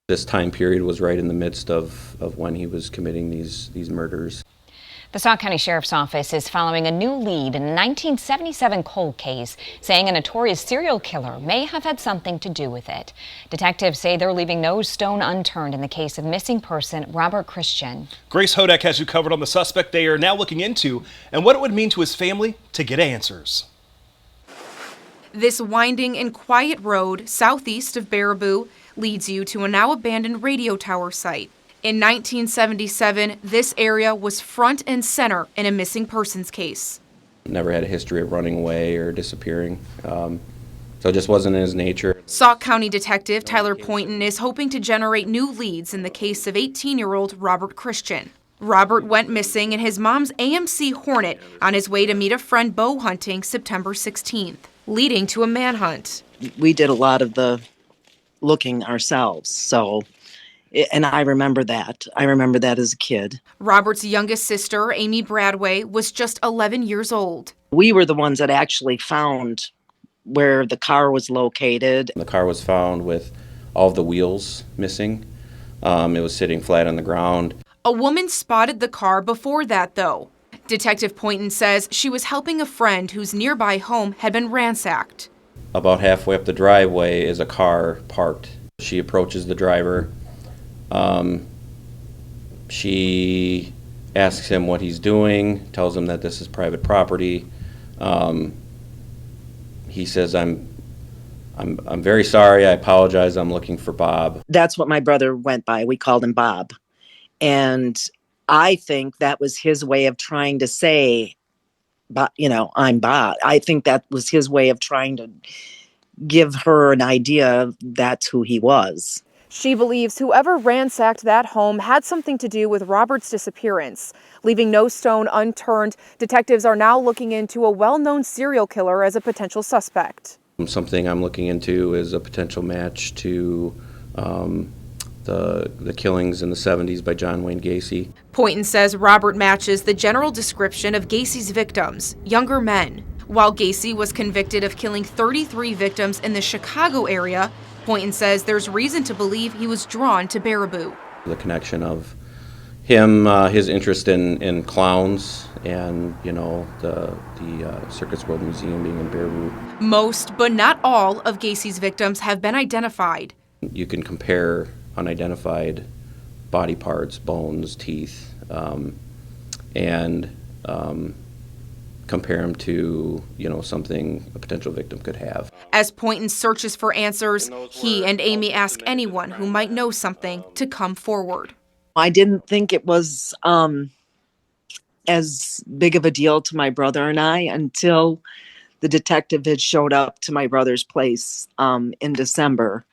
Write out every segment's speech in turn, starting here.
This time period was right in the midst of when he was committing these murders. The Sauk County Sheriff's Office is following a new lead in a 1977 cold case, saying a notorious serial killer may have had something to do with it. Detectives say they're leaving no stone unturned in the case of missing person Robert Christian. Grace Hodak has you covered on the suspect they are now looking into and what it would mean to his family to get answers. This winding and quiet road southeast of Baraboo leads you to a now abandoned radio tower site. In 1977, this area was front and center in a missing persons case. Never had a history of running away or disappearing, so it just wasn't in his nature. Sauk County Detective Tyler Poynton is hoping to generate new leads in the case of 18-year-old Robert Christian. Robert went missing in his mom's AMC Hornet on his way to meet a friend bow hunting September 16th, leading to a manhunt. We did a lot of the looking ourselves, and I remember that. I remember that as a kid. Robert's youngest sister, Amy Bradway, was just 11 years old. We were the ones that actually found where the car was located. The car was found with all of the wheels missing. It was sitting flat on the ground. A woman spotted the car before that, though. Detective Poynton says she was helping a friend whose nearby home had been ransacked. About halfway up the driveway is a car parked. She approaches the driver. She asks him what he's doing, tells him that this is private property. He says, I'm very sorry, I apologize, I'm looking for Bob. That's what my brother went by. We called him Bob. And I think that was his way of trying to say, I'm Bob. I think that was his way of trying to give her an idea that's who he was. She believes whoever ransacked that home had something to do with Robert's disappearance. Leaving no stone unturned, detectives are now looking into a well-known serial killer as a potential suspect. Something I'm looking into is a potential match to the killings in the 70s by John Wayne Gacy. Poynton says Robert matches the general description of Gacy's victims, younger men. While Gacy was convicted of killing 33 victims in the Chicago area, Poynton says there's reason to believe he was drawn to Baraboo. The connection of him, his interest in clowns, and the Circus World Museum being in Baraboo. Most, but not all, of Gacy's victims have been identified. You can compare unidentified body parts, bones, teeth, and compare them to, something a potential victim could have. As Poynton searches for answers, he and Amy ask anyone who might know something to come forward. I didn't think it was as big of a deal to my brother and I until the detective had showed up to my brother's place in December.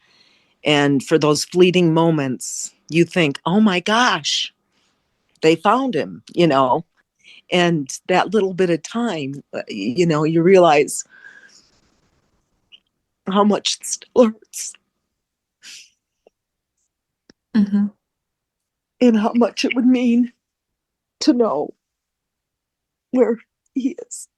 And for those fleeting moments, you think, oh my gosh, they found him, And that little bit of time, you realize how much it still hurts. Mm-hmm. And how much it would mean to know where he is.